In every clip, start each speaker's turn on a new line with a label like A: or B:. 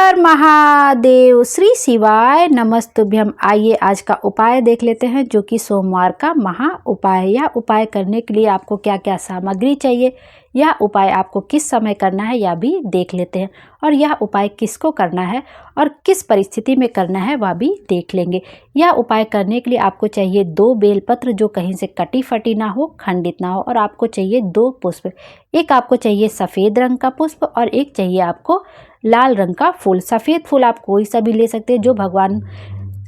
A: हर महादेव, श्री शिवाय नमस्तुभ्यम। आइए आज का उपाय देख लेते हैं, जो कि सोमवार का महा उपाय है। यह उपाय करने के लिए आपको क्या क्या सामग्री चाहिए, यह उपाय आपको किस समय करना है, यह भी देख लेते हैं। और यह उपाय किसको करना है और किस परिस्थिति में करना है, वह भी देख लेंगे। यह उपाय करने के लिए आपको चाहिए 2 बेलपत्र, जो कहीं से कटी फटी ना हो, खंडित ना हो। और आपको चाहिए 2 पुष्प। एक आपको चाहिए सफ़ेद रंग का पुष्प और एक चाहिए आपको लाल रंग का फूल। सफ़ेद फूल आप कोई सा भी ले सकते हैं जो भगवान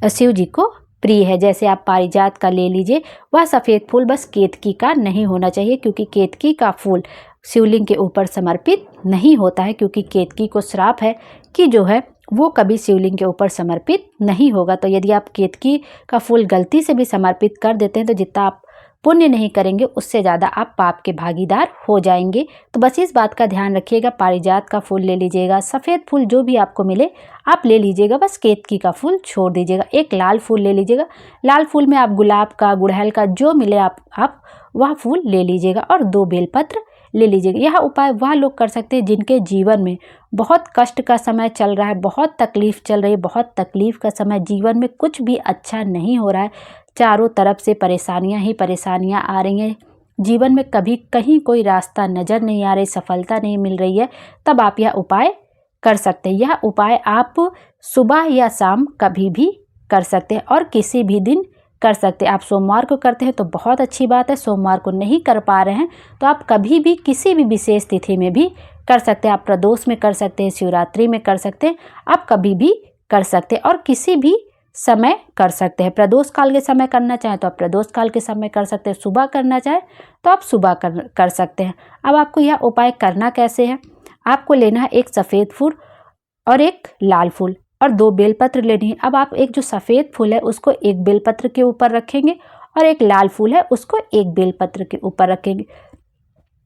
A: शिव जी को प्रिय है। जैसे आप पारिजात का ले लीजिए, वह सफ़ेद फूल बस केतकी का नहीं होना चाहिए, क्योंकि केतकी का फूल शिवलिंग के ऊपर समर्पित नहीं होता है, क्योंकि केतकी को श्राप है कि जो है वो कभी शिवलिंग के ऊपर समर्पित नहीं होगा। तो यदि आप केतकी का फूल गलती से भी समर्पित कर देते हैं, तो जितना आप पुण्य नहीं करेंगे उससे ज़्यादा आप पाप के भागीदार हो जाएंगे। तो बस इस बात का ध्यान रखिएगा। पारिजात का फूल ले लीजिएगा, सफ़ेद फूल जो भी आपको मिले आप ले लीजिएगा, बस केतकी का फूल छोड़ दीजिएगा। एक लाल फूल ले लीजिएगा, लाल फूल में आप गुलाब का, गुड़हल का जो मिले आप वह फूल ले लीजिएगा। और 2 बेलपत्र ले लीजिएगा। यह उपाय वह लोग कर सकते हैं जिनके जीवन में बहुत कष्ट का समय चल रहा है, बहुत तकलीफ चल रही है, बहुत तकलीफ का समय, जीवन में कुछ भी अच्छा नहीं हो रहा है, चारों तरफ से परेशानियां ही परेशानियां आ रही हैं, जीवन में कभी कहीं कोई रास्ता नज़र नहीं आ रही, सफलता नहीं मिल रही है, तब आप यह उपाय कर सकते हैं। यह उपाय आप सुबह या शाम कभी भी कर सकते हैं और किसी भी दिन कर सकते हैं। आप सोमवार को करते हैं तो बहुत अच्छी बात है, सोमवार को नहीं कर पा रहे हैं तो आप कभी भी किसी भी विशेष तिथि में भी कर सकते हैं। आप प्रदोष में कर सकते हैं, शिवरात्रि में कर सकते हैं, आप कभी भी कर सकते हैं और किसी भी समय कर सकते हैं। प्रदोष काल के समय करना चाहें तो आप प्रदोष काल के समय कर सकते हैं, सुबह करना चाहें तो आप सुबह कर सकते हैं। अब आपको यह उपाय करना कैसे है, आपको लेना है एक सफ़ेद फूल और एक लाल फूल और 2 बेलपत्र लेनी है। अब आप एक जो सफ़ेद फूल है उसको एक बेलपत्र के ऊपर रखेंगे और एक लाल फूल है उसको एक बेलपत्र के ऊपर रखेंगे।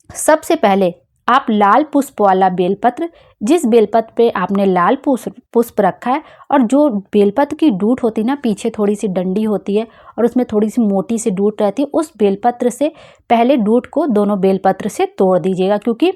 A: सबसे पहले आप लाल पुष्प वाला बेलपत्र, जिस बेलपत्र पे आपने लाल पुष्प रखा है और जो बेलपत्र की डूट होती है ना, पीछे थोड़ी सी डंडी होती है और उसमें थोड़ी सी मोटी सी डूट रहती है, उस बेलपत्र से पहले डूट को दोनों बेलपत्र से तोड़ दीजिएगा, क्योंकि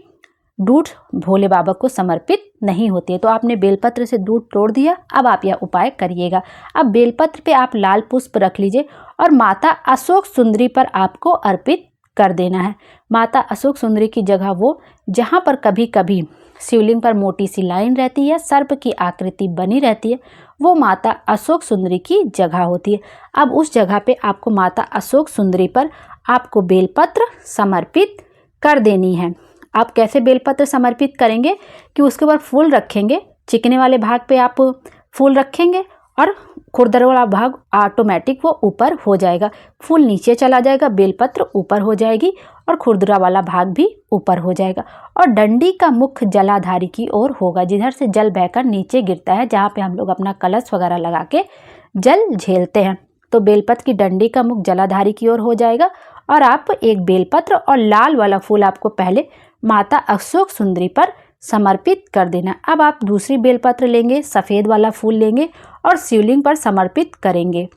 A: डूट भोले बाबा को समर्पित नहीं होती है। तो आपने बेलपत्र से डूट तोड़ दिया। अब आप यह उपाय करिएगा। अब बेलपत्र पे आप लाल पुष्प रख लीजिए और माता अशोक सुंदरी पर आपको अर्पित कर देना है। माता अशोक सुंदरी की जगह वो जहाँ पर कभी कभी शिवलिंग पर मोटी सी लाइन रहती है, सर्प की आकृति बनी रहती है, वो माता अशोक सुंदरी की जगह होती है। अब उस जगह पे आपको माता अशोक सुंदरी पर आपको बेलपत्र समर्पित कर देनी है। आप कैसे बेलपत्र समर्पित करेंगे कि उसके ऊपर फूल रखेंगे, चिकने वाले भाग पे आप फूल रखेंगे और खुरदर वाला भाग ऑटोमेटिक वो ऊपर हो जाएगा, फूल नीचे चला जाएगा, बेलपत्र ऊपर हो जाएगी और खुरदरा वाला भाग भी ऊपर हो जाएगा। और डंडी का मुख जलाधारी की ओर होगा, जिधर से जल बहकर नीचे गिरता है, जहाँ पे हम लोग अपना कलश वगैरह लगा के जल झेलते हैं। तो बेलपत्र की डंडी का मुख जलाधारी की ओर हो जाएगा और आप एक बेलपत्र और लाल वाला फूल आपको पहले माता अशोक सुंदरी पर समर्पित कर देना। अब आप दूसरी बेलपत्र लेंगे, सफ़ेद वाला फूल लेंगे और शिवलिंग पर समर्पित करेंगे।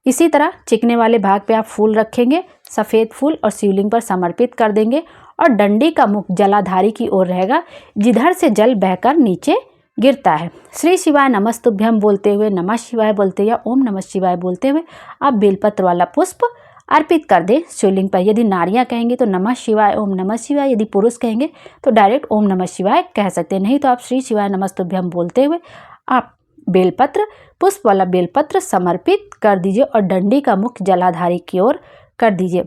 A: इसी तरह चिकने वाले भाग पे आप फूल रखेंगे, सफ़ेद फूल, और शिवलिंग पर समर्पित कर देंगे और डंडी का मुख जलाधारी की ओर रहेगा, जिधर से जल बहकर नीचे गिरता है। श्री शिवाय नमस्तुभ्यम बोलते हुए, नमः शिवाय बोलते हुए या ओम नमः शिवाय बोलते हुए आप बेलपत्र वाला पुष्प अर्पित कर दें शिवलिंग पर। यदि नारियां कहेंगे तो नमः शिवाय, ओम नमः शिवाय, यदि पुरुष कहेंगे तो डायरेक्ट ओम नमः शिवाय कह सकते हैं, नहीं तो आप श्री शिवाय नमस्तुभ्यम बोलते हुए आप बेलपत्र, पुष्प वाला बेलपत्र समर्पित कर दीजिए और डंडी का मुख जलाधारी की ओर कर दीजिए।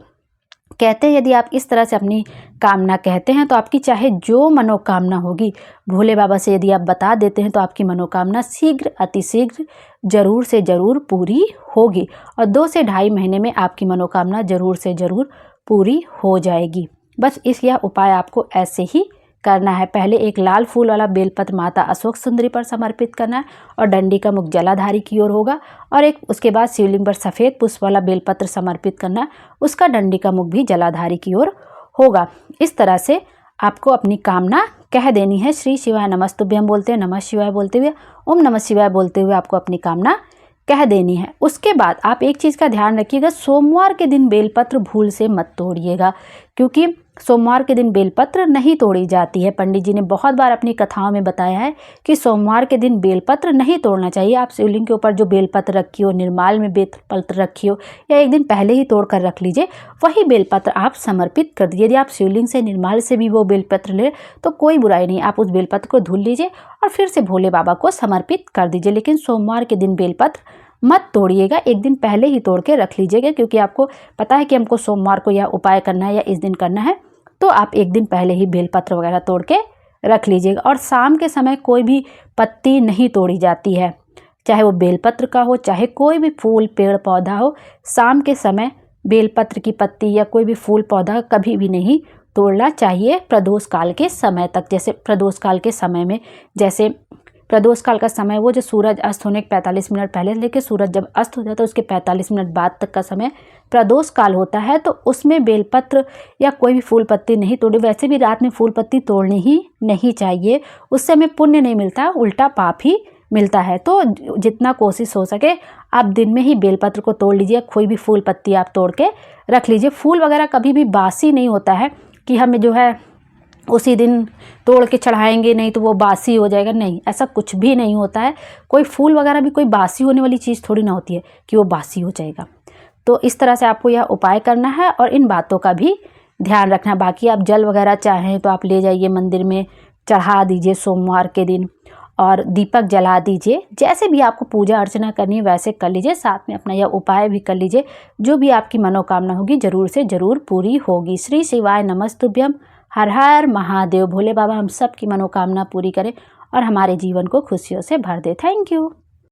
A: कहते हैं यदि आप इस तरह से अपनी कामना कहते हैं तो आपकी चाहे जो मनोकामना होगी, भोले बाबा से यदि आप बता देते हैं तो आपकी मनोकामना शीघ्र, अतिशीघ्र, जरूर से ज़रूर पूरी होगी और 2 से ढाई महीने में आपकी मनोकामना ज़रूर से ज़रूर पूरी हो जाएगी। बस यह उपाय आपको ऐसे ही करना है। पहले एक लाल फूल वाला बेलपत्र माता अशोक सुंदरी पर समर्पित करना है और डंडी का मुख जलाधारी की ओर होगा, और एक उसके बाद शिवलिंग पर सफ़ेद पुष्प वाला बेलपत्र समर्पित करना है, उसका डंडी का मुख भी जलाधारी की ओर होगा। इस तरह से आपको अपनी कामना कह देनी है। श्री शिवाय नमस्तुभ्यम बोलते हुए, नमः शिवाय बोलते हुए, ओम नमः शिवाय बोलते हुए आपको अपनी कामना कह देनी है। उसके बाद आप एक चीज़ का ध्यान रखिएगा, सोमवार के दिन बेलपत्र भूल से मत तोड़िएगा, क्योंकि सोमवार के दिन बेलपत्र नहीं तोड़ी जाती है। पंडित जी ने बहुत बार अपनी कथाओं में बताया है कि सोमवार के दिन बेलपत्र नहीं तोड़ना चाहिए। आप शिवलिंग के ऊपर जो बेलपत्र रखी हो, निर्माल में बेलपत्र रखी हो, या एक दिन पहले ही तोड़ कर रख लीजिए, वही बेलपत्र आप समर्पित कर दीजिए। यदि आप शिवलिंग से, निर्माल से भी वो बेलपत्र ले तो कोई बुराई नहीं, आप उस बेलपत्र को धुल लीजिए और फिर से भोले बाबा को समर्पित कर दीजिए। लेकिन सोमवार के दिन बेलपत्र मत तोड़िएगा, एक दिन पहले ही तोड़ के रख लीजिएगा, क्योंकि आपको पता है कि हमको सोमवार को यह उपाय करना है या इस दिन करना है, तो आप एक दिन पहले ही बेलपत्र वगैरह तोड़ के रख लीजिएगा। और शाम के समय कोई भी पत्ती नहीं तोड़ी जाती है, चाहे वो बेलपत्र का हो, चाहे कोई भी फूल पेड़ पौधा हो। शाम के समय बेलपत्र की पत्ती या कोई भी फूल पौधा कभी भी नहीं तोड़ना चाहिए प्रदोष काल के समय तक। जैसे प्रदोष काल के समय में, जैसे प्रदोष काल का समय वो जो सूरज अस्त होने के 45 मिनट पहले लेके सूरज जब अस्त हो जाता है उसके 45 मिनट बाद तक का समय प्रदोष काल होता है, तो उसमें बेलपत्र या कोई भी फूल पत्ती नहीं तोड़ी। वैसे भी रात में फूल पत्ती तोड़नी ही नहीं चाहिए, उससे हमें पुण्य नहीं मिलता, उल्टा पाप ही मिलता है। तो जितना कोशिश हो सके आप दिन में ही बेलपत्र को तोड़ लीजिए, कोई भी फूल पत्ती आप तोड़ के रख लीजिए। फूल वगैरह कभी भी बासी नहीं होता है कि हमें जो है उसी दिन तोड़ के चढ़ाएंगे नहीं तो वो बासी हो जाएगा, नहीं, ऐसा कुछ भी नहीं होता है। कोई फूल वगैरह भी कोई बासी होने वाली चीज़ थोड़ी ना होती है कि वो बासी हो जाएगा। तो इस तरह से आपको यह उपाय करना है और इन बातों का भी ध्यान रखना। बाकी आप जल वगैरह चाहें तो आप ले जाइए मंदिर में, चढ़ा दीजिए सोमवार के दिन, और दीपक जला दीजिए। जैसे भी आपको पूजा अर्चना करनी है वैसे कर लीजिए, साथ में अपना यह उपाय भी कर लीजिए। जो भी आपकी मनोकामना होगी जरूर से ज़रूर पूरी होगी। श्री शिवाय नमस्तुभ्यम। हर हर महादेव। भोले बाबा हम सब की मनोकामना पूरी करें और हमारे जीवन को खुशियों से भर दे। Thank you.